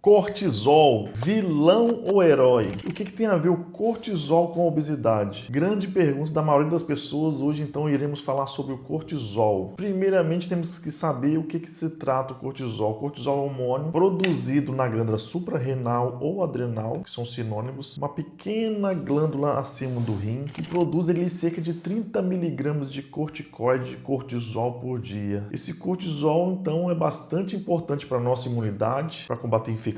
Cortisol, vilão ou herói? O que tem a ver o cortisol com a obesidade? Grande pergunta da maioria das pessoas. Hoje, então, iremos falar sobre o cortisol. Primeiramente, temos que saber o que se trata o cortisol. O cortisol é um hormônio produzido na glândula suprarrenal ou adrenal, que são sinônimos, uma pequena glândula acima do rim, que produz ali cerca de 30 miligramas de corticoide, de cortisol por dia. Esse cortisol, então, é bastante importante para a nossa imunidade, para combater infecções,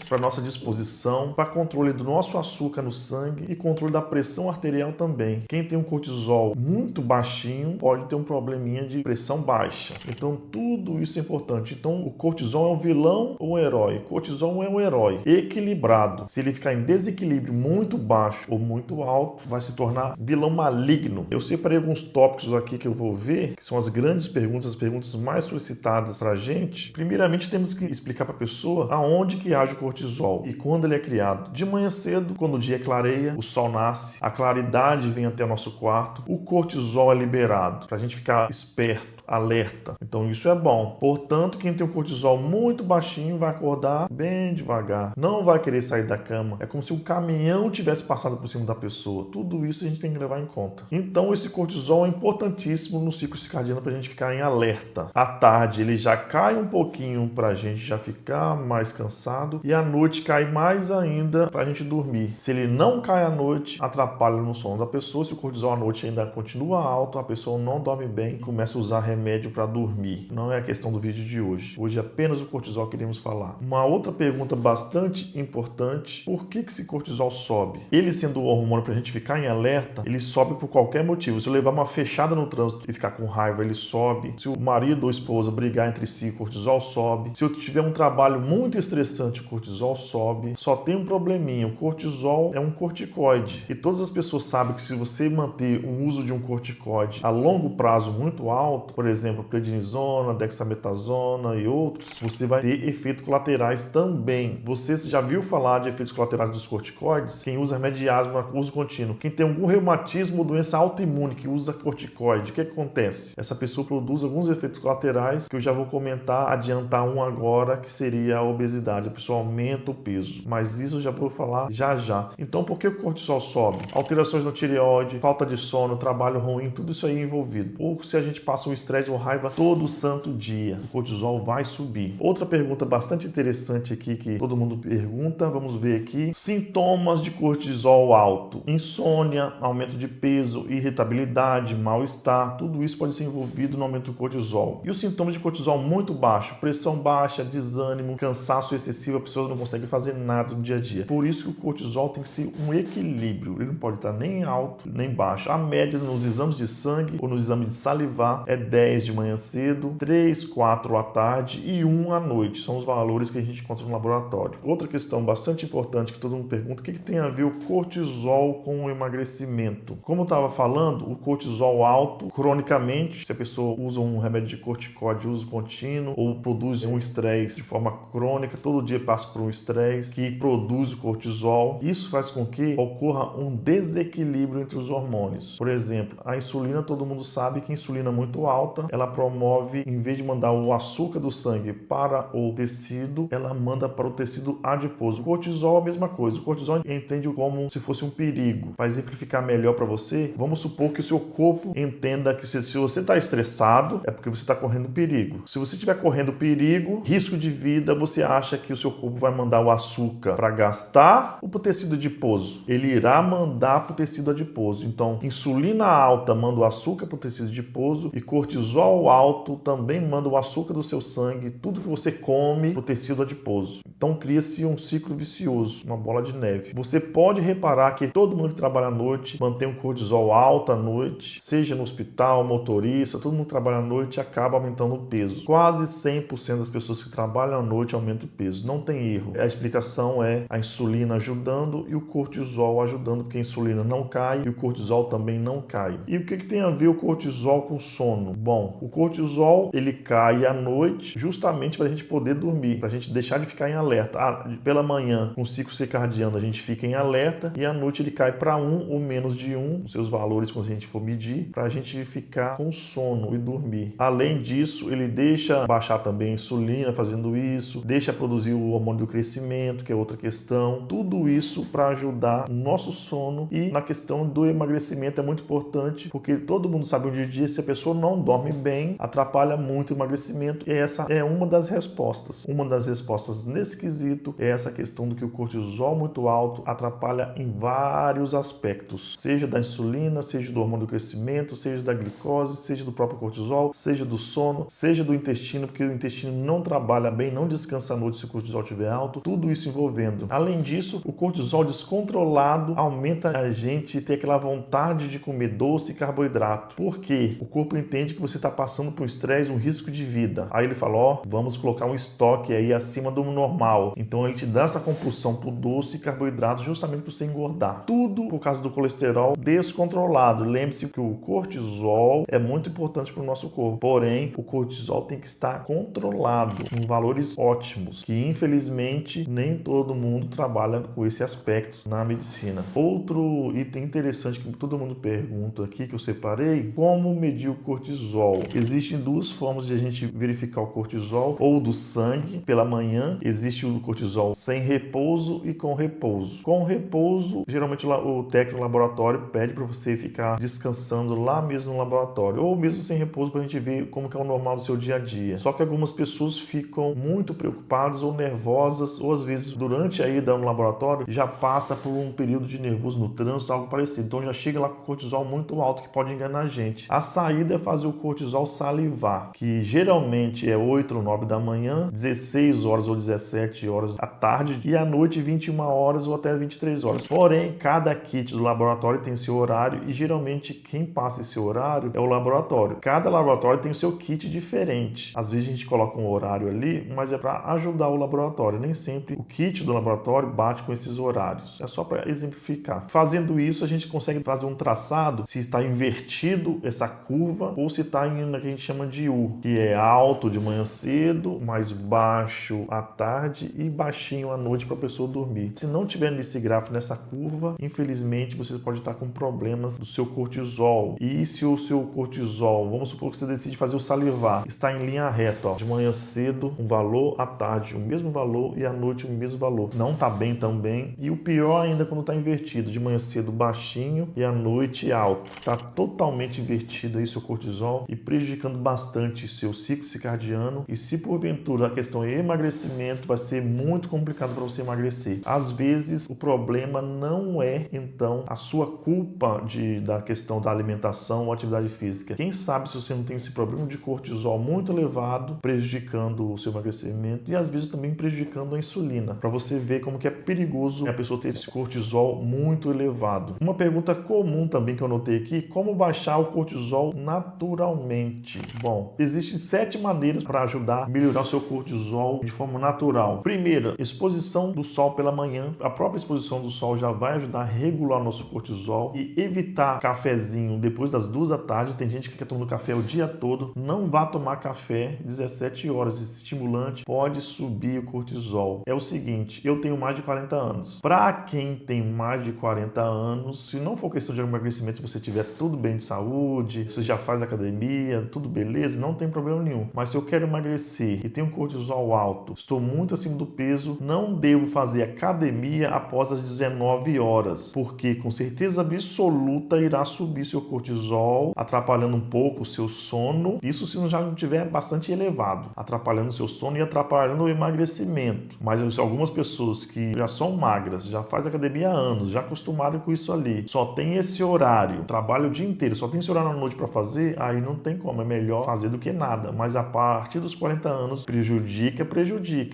para nossa disposição, para controle do nosso açúcar no sangue e controle da pressão arterial também. Quem tem um cortisol muito baixinho pode ter um probleminha de pressão baixa. Então tudo isso é importante. Então o cortisol é um vilão ou um herói? O cortisol é um herói equilibrado. Se ele ficar em desequilíbrio muito baixo ou muito alto, vai se tornar vilão maligno. Eu separei alguns tópicos aqui que eu vou ver, que são as grandes perguntas, as perguntas mais solicitadas para a gente. Primeiramente temos que explicar para a pessoa aonde que age o cortisol e quando ele é criado. De manhã cedo, quando o dia clareia, o sol nasce, a claridade vem até o nosso quarto, o cortisol é liberado para a gente ficar esperto, alerta. Então isso é bom. Portanto, quem tem um cortisol muito baixinho vai acordar bem devagar, não vai querer sair da cama. É como se um caminhão tivesse passado por cima da pessoa. Tudo isso a gente tem que levar em conta. Então esse cortisol é importantíssimo no ciclo circadiano para a gente ficar em alerta. À tarde ele já cai um pouquinho para a gente já ficar mais cansado e à noite cai mais ainda para a gente dormir. Se ele não cai à noite, atrapalha no sono da pessoa. Se o cortisol à noite ainda continua alto, a pessoa não dorme bem e começa a usar remédio para dormir. Não é a questão do vídeo de hoje. Hoje é apenas o cortisol que iremos falar. Uma outra pergunta bastante importante: por que esse cortisol sobe? Ele sendo o hormônio para a gente ficar em alerta, ele sobe por qualquer motivo. Se eu levar uma fechada no trânsito e ficar com raiva, ele sobe. Se o marido ou esposa brigar entre si, o cortisol sobe. Se eu tiver um trabalho muito estressante, o cortisol sobe. Só tem um probleminha: o cortisol é um corticoide. E todas as pessoas sabem que se você manter o uso de um corticoide a longo prazo muito alto, por exemplo, prednisona, dexametasona e outros, você vai ter efeitos colaterais também. Você já viu falar de efeitos colaterais dos corticoides? Quem usa remédio de asma, uso contínuo. Quem tem algum reumatismo ou doença autoimune que usa corticoide, o que acontece? Essa pessoa produz alguns efeitos colaterais que eu já vou comentar, adiantar um agora, que seria a obesidade. A pessoa aumenta o peso, mas isso eu já vou falar já já. Então por que o cortisol sobe? Alterações na tireoide, falta de sono, trabalho ruim, tudo isso aí envolvido. Ou se a gente passa um estresse ou raiva todo santo dia, o cortisol vai subir. Outra pergunta bastante interessante aqui que todo mundo pergunta, vamos ver aqui: sintomas de cortisol alto: insônia, aumento de peso, irritabilidade, mal-estar, tudo isso pode ser envolvido no aumento do cortisol. E os sintomas de cortisol muito baixo: pressão baixa, desânimo, cansaço excessivo, a pessoa não consegue fazer nada no dia a dia. Por isso que o cortisol tem que ser um equilíbrio, ele não pode estar nem alto nem baixo. A média nos exames de sangue ou nos exames de salivar é 10 de manhã cedo, 3, 4 à tarde e 1 à noite. São os valores que a gente encontra no laboratório. Outra questão bastante importante que todo mundo pergunta: o que tem a ver o cortisol com o emagrecimento? Como eu estava falando, o cortisol alto, cronicamente, se a pessoa usa um remédio de corticoide de uso contínuo ou produz um estresse de forma crônica, todo dia passa por um estresse que produz o cortisol, isso faz com que ocorra um desequilíbrio entre os hormônios. Por exemplo, a insulina, todo mundo sabe que a insulina muito alta, ela promove, em vez de mandar o açúcar do sangue para o tecido, ela manda para o tecido adiposo. O cortisol é a mesma coisa. O cortisol entende como se fosse um perigo. Para exemplificar melhor para você, vamos supor que o seu corpo entenda que se você está estressado, é porque você está correndo perigo. Se você estiver correndo perigo, risco de vida, você acha que o seu corpo vai mandar o açúcar para gastar ou para o tecido adiposo? Ele irá mandar para o tecido adiposo. Então, insulina alta manda o açúcar para o tecido adiposo e cortisol alto também manda o açúcar do seu sangue, tudo que você come, para o tecido adiposo. Então cria-se um ciclo vicioso, uma bola de neve. Você pode reparar que todo mundo que trabalha à noite mantém um cortisol alto à noite, seja no hospital, motorista, todo mundo que trabalha à noite acaba aumentando o peso. Quase 100% das pessoas que trabalham à noite aumentam o peso. Não tem erro. A explicação é a insulina ajudando e o cortisol ajudando, porque a insulina não cai e o cortisol também não cai. E o que tem a ver o cortisol com sono? Bom, Bom, o cortisol ele cai à noite justamente para a gente poder dormir, para a gente deixar de ficar em alerta. Pela manhã, com o ciclo circadiano, a gente fica em alerta e à noite ele cai para 1 ou menos de 1, os seus valores quando a gente for medir, para a gente ficar com sono e dormir. Além disso, ele deixa baixar também a insulina fazendo isso, deixa produzir o hormônio do crescimento, que é outra questão. Tudo isso para ajudar no nosso sono e na questão do emagrecimento é muito importante, porque todo mundo sabe hoje em dia, se a pessoa não dorme bem, atrapalha muito o emagrecimento e essa é uma das respostas. Uma das respostas nesse quesito é essa questão do que o cortisol muito alto atrapalha em vários aspectos, seja da insulina, seja do hormônio do crescimento, seja da glicose, seja do próprio cortisol, seja do sono, seja do intestino, porque o intestino não trabalha bem, não descansa à noite se o cortisol estiver alto, tudo isso envolvendo. Além disso, o cortisol descontrolado aumenta a gente ter aquela vontade de comer doce e carboidrato. Por quê? O corpo entende que você está passando por estresse, um risco de vida. Aí ele fala, vamos colocar um estoque aí acima do normal. Então ele te dá essa compulsão por doce e carboidrato justamente para você engordar. Tudo por causa do colesterol descontrolado. Lembre-se que o cortisol é muito importante para o nosso corpo. Porém, o cortisol tem que estar controlado em valores ótimos, que infelizmente nem todo mundo trabalha com esse aspecto na medicina. Outro item interessante que todo mundo pergunta aqui, que eu separei, como medir o cortisol? Existem duas formas de a gente verificar o cortisol, ou do sangue pela manhã, existe o cortisol sem repouso e com repouso. Com repouso, geralmente o técnico do laboratório pede para você ficar descansando lá mesmo no laboratório, ou mesmo sem repouso para a gente ver como que é o normal do seu dia a dia. Só que algumas pessoas ficam muito preocupadas ou nervosas, ou às vezes durante a ida no laboratório já passa por um período de nervoso no trânsito, algo parecido. Então já chega lá com o cortisol muito alto, que pode enganar a gente. A saída é fazer o cortisol salivar, que geralmente é 8 ou 9 da manhã, 16 horas ou 17 horas à tarde e à noite 21 horas ou até 23 horas. Porém, cada kit do laboratório tem seu horário e geralmente quem passa esse horário é o laboratório. Cada laboratório tem o seu kit diferente. Às vezes a gente coloca um horário ali, mas é para ajudar o laboratório. Nem sempre o kit do laboratório bate com esses horários. É só para exemplificar. Fazendo isso, a gente consegue fazer um traçado se está invertido essa curva ou se está em o que a gente chama de U, que é alto de manhã cedo, mais baixo à tarde e baixinho à noite para a pessoa dormir. Se não tiver nesse gráfico, nessa curva, infelizmente você pode estar com problemas do seu cortisol. E se o seu cortisol, vamos supor que você decide fazer o salivar, está em linha reta, de manhã cedo um valor, à tarde o mesmo valor e à noite o mesmo valor. Não está bem também. E o pior ainda quando está invertido, de manhã cedo baixinho e à noite alto. Está totalmente invertido aí seu cortisol e prejudicando bastante seu ciclo circadiano. E se porventura a questão é emagrecimento, vai ser muito complicado para você emagrecer. Às vezes o problema não é então a sua culpa da questão da alimentação ou atividade física. Quem sabe se você não tem esse problema de cortisol muito elevado, prejudicando o seu emagrecimento e às vezes também prejudicando a insulina, para você ver como que é perigoso a pessoa ter esse cortisol muito elevado. Uma pergunta comum também que eu notei aqui, como baixar o cortisol naturalmente? Bom, existem 7 maneiras para ajudar a melhorar o seu cortisol de forma natural. Primeira, exposição do sol pela manhã. A própria exposição do sol já vai ajudar a regular o nosso cortisol e evitar cafezinho depois das 2 da tarde. Tem gente que fica tomando café o dia todo. Não vá tomar café 17 horas. Esse estimulante pode subir o cortisol. É o seguinte, eu tenho mais de 40 anos. Para quem tem mais de 40 anos, se não for questão de emagrecimento, se você tiver tudo bem de saúde, você já faz academia, tudo beleza, não tem problema nenhum. Mas se eu quero emagrecer e tenho um cortisol alto, estou muito acima do peso, não devo fazer academia após as 19 horas, porque com certeza absoluta irá subir seu cortisol, atrapalhando um pouco o seu sono. Isso se já não estiver bastante elevado, atrapalhando o seu sono e atrapalhando o emagrecimento. Mas algumas pessoas que já são magras, já fazem academia há anos, já acostumaram com isso ali, só tem esse horário, trabalha o dia inteiro, só tem esse horário à noite para fazer, aí não tem como, é melhor fazer do que nada. Mas a partir dos 40 anos, prejudica.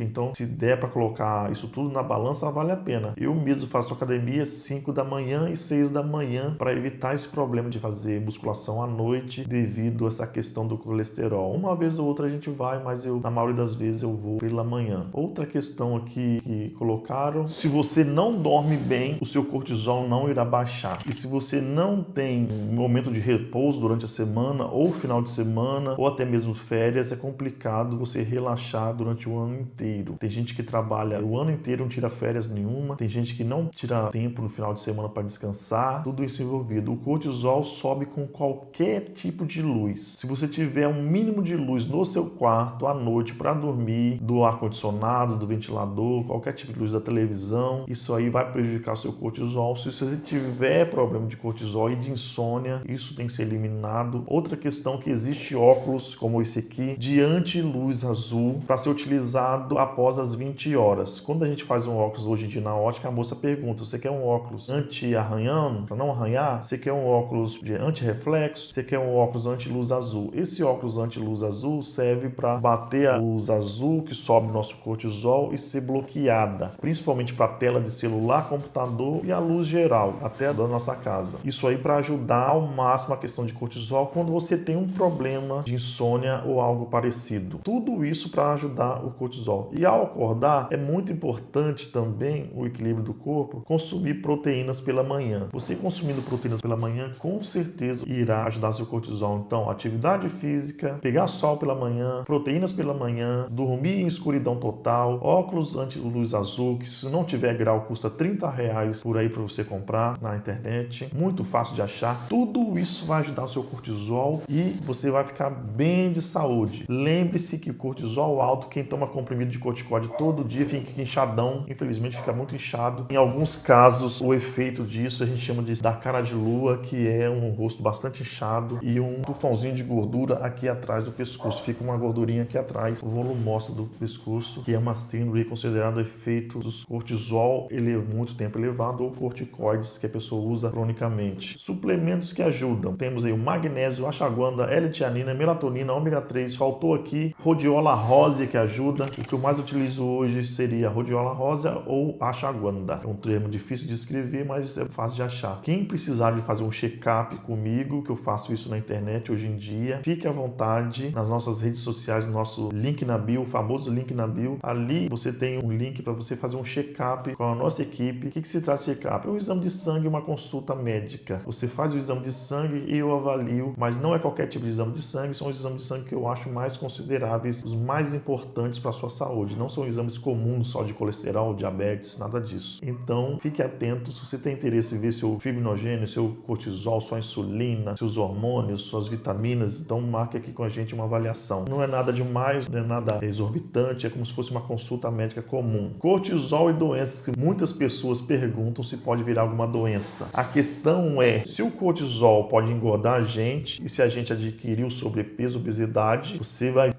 Então, se der para colocar isso tudo na balança, vale a pena. Eu mesmo faço academia 5 da manhã e 6 da manhã para evitar esse problema de fazer musculação à noite devido a essa questão do colesterol. Uma vez ou outra a gente vai, mas na maioria das vezes eu vou pela manhã. Outra questão aqui que colocaram, se você não dorme bem, o seu cortisol não irá baixar. E se você não tem um momento de repouso durante a semana ou ou final de semana, ou até mesmo férias, é complicado você relaxar durante o ano inteiro. Tem gente que trabalha o ano inteiro, não tira férias nenhuma, tem gente que não tira tempo no final de semana para descansar, tudo isso envolvido. O cortisol sobe com qualquer tipo de luz. Se você tiver um mínimo de luz no seu quarto à noite para dormir, do ar-condicionado, do ventilador, qualquer tipo de luz da televisão, isso aí vai prejudicar o seu cortisol. Se você tiver problema de cortisol e de insônia, isso tem que ser eliminado. Outra questão é que existe óculos, como esse aqui, de anti-luz azul, para ser utilizado após as 20 horas. Quando a gente faz um óculos hoje em dia na ótica, a moça pergunta, você quer um óculos anti-arranhão, para não arranhar? Você quer um óculos de anti-reflexo? Você quer um óculos anti-luz azul? Esse óculos anti-luz azul serve para bater a luz azul que sobe no nosso cortisol e ser bloqueada, principalmente para a tela de celular, computador e a luz geral, até da nossa casa. Isso aí para ajudar ao máximo a questão de cortisol quando você tem um problema de insônia ou algo parecido. Tudo isso para ajudar o cortisol. E ao acordar, é muito importante também o equilíbrio do corpo, consumir proteínas pela manhã. Você consumindo proteínas pela manhã, com certeza irá ajudar seu cortisol. Então, atividade física, pegar sol pela manhã, proteínas pela manhã, dormir em escuridão total, óculos anti-luz azul, que se não tiver grau custa R$30 por aí para você comprar na internet. Muito fácil de achar. Tudo isso vai ajudar o seu cortisol e você vai ficar bem de saúde. Lembre-se que cortisol alto, quem toma comprimido de corticóide todo dia fica inchadão, infelizmente fica muito inchado. Em alguns casos, o efeito disso a gente chama de da cara de lua, que é um rosto bastante inchado e um tufãozinho de gordura aqui atrás do pescoço. Fica uma gordurinha aqui atrás, o volumoso do pescoço, que é uma síndrome considerado efeito do cortisol muito tempo elevado ou corticoides que a pessoa usa cronicamente. Suplementos que ajudam. Temos aí o magnésio, ashwagandha, L-tianina, melatonina, ômega 3. Faltou aqui rhodiola rósea que ajuda. O que eu mais utilizo hoje seria rhodiola rósea ou ashwagandha. É um termo difícil de escrever, mas é fácil de achar. Quem precisar de fazer um check-up comigo, que eu faço isso na internet hoje em dia, fique à vontade nas nossas redes sociais, no nosso link na bio, o famoso link na bio. Ali você tem um link para você fazer um check-up com a nossa equipe. O que se trata de check-up? É um exame de sangue e uma consulta médica. Você faz o exame de sangue e eu avalio, mas não é qualquer tipo de exame de sangue, são os exames de sangue que eu acho mais consideráveis, os mais importantes para a sua saúde. Não são exames comuns só de colesterol, diabetes, nada disso. Então, fique atento. Se você tem interesse em ver seu fibrinogênio, seu cortisol, sua insulina, seus hormônios, suas vitaminas, então marque aqui com a gente uma avaliação. Não é nada demais, não é nada exorbitante, é como se fosse uma consulta médica comum. Cortisol e doenças, que muitas pessoas perguntam se pode virar alguma doença. A questão é, se o cortisol pode engordar a gente, e se a gente adquirir o sobrepeso, obesidade, você vai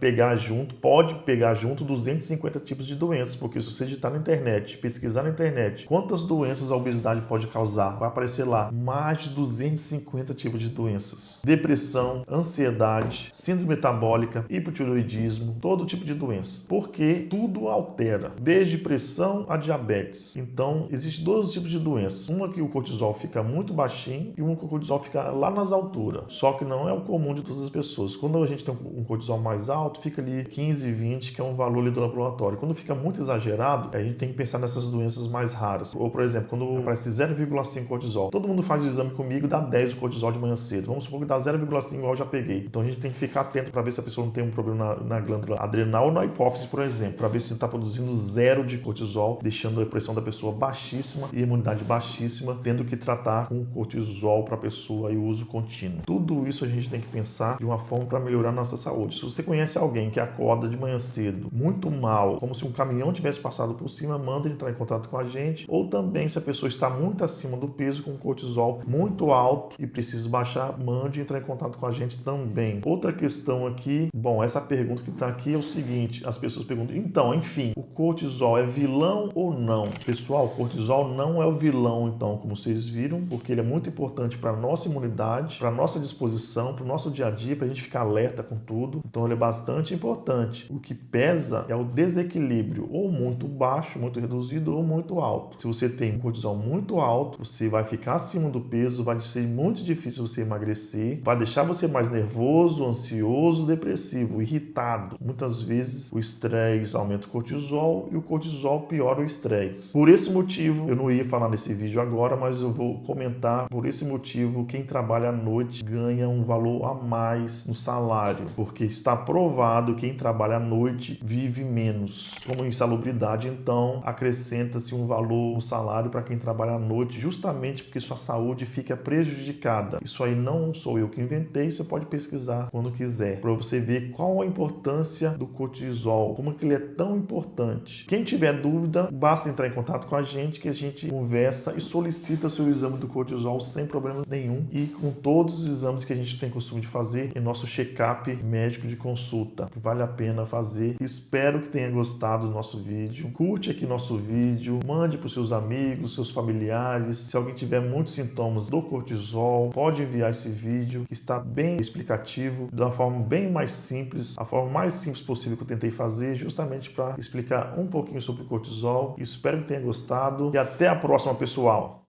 pode pegar junto 250 tipos de doenças, porque se você digitar na internet, pesquisar na internet, quantas doenças a obesidade pode causar, vai aparecer lá mais de 250 tipos de doenças. Depressão, ansiedade, síndrome metabólica, hipotireoidismo, todo tipo de doença. Porque tudo altera, desde pressão a diabetes. Então, existem dois tipos de doenças. Uma que o cortisol fica muito baixinho e uma que o cortisol fica lá nas alturas. Só que não é o comum de todas as pessoas. Quando a gente tem um cortisol mais alto, fica ali 15, 20, que é um valor ali do laboratório. Quando fica muito exagerado, a gente tem que pensar nessas doenças mais raras. Ou, por exemplo, quando aparece 0,5 cortisol. Todo mundo faz o exame comigo, dá 10 o cortisol de manhã cedo. Vamos supor que dá 0,5 igual eu já peguei. Então a gente tem que ficar atento para ver se a pessoa não tem um problema na glândula adrenal ou na hipófise, por exemplo, para ver se está produzindo zero de cortisol, deixando a pressão da pessoa baixíssima e a imunidade baixíssima, tendo que tratar com cortisol para a pessoa e uso contínuo. Tudo isso a gente tem que pensar de uma forma para melhorar a nossa saúde. Se você conhece alguém que acorda de manhã cedo, muito mal, como se um caminhão tivesse passado por cima, manda ele entrar em contato com a gente. Ou também, se a pessoa está muito acima do peso, com cortisol muito alto e precisa baixar, mande entrar em contato com a gente também. Outra questão aqui, essa pergunta que está aqui é o seguinte, as pessoas perguntam, então, enfim, o cortisol é vilão ou não? Pessoal, o cortisol não é o vilão, então, como vocês viram, porque ele é muito importante para a nossa imunidade, para a nossa disposição, para o nosso dia a dia, para a gente ficar alerta com tudo. Então, ele é bastante importante. O que pesa é o desequilíbrio, ou muito baixo, muito reduzido, ou muito alto. Se você tem um cortisol muito alto, você vai ficar acima do peso, vai ser muito difícil você emagrecer, vai deixar você mais nervoso, ansioso, depressivo, irritado. Muitas vezes o estresse aumenta o cortisol e o cortisol piora o estresse. Por esse motivo, eu não ia falar nesse vídeo agora, mas eu vou comentar. Por esse motivo, quem trabalha à noite ganha um valor valor a mais no salário, porque está provado que quem trabalha à noite vive menos. Como insalubridade, então, acrescenta-se um valor no salário para quem trabalha à noite, justamente porque sua saúde fica prejudicada. Isso aí não sou eu que inventei, você pode pesquisar quando quiser, para você ver qual a importância do cortisol, como que ele é tão importante. Quem tiver dúvida, basta entrar em contato com a gente, que a gente conversa e solicita o seu exame do cortisol sem problema nenhum e com todos os exames que a gente tem costume de fazer em nosso check-up médico de consulta. Vale a pena fazer. Espero que tenha gostado do nosso vídeo. Curte aqui nosso vídeo, mande para os seus amigos, seus familiares. Se alguém tiver muitos sintomas do cortisol, pode enviar esse vídeo, que está bem explicativo, de uma forma bem mais simples, a forma mais simples possível que eu tentei fazer, justamente para explicar um pouquinho sobre o cortisol. Espero que tenha gostado e até a próxima, pessoal!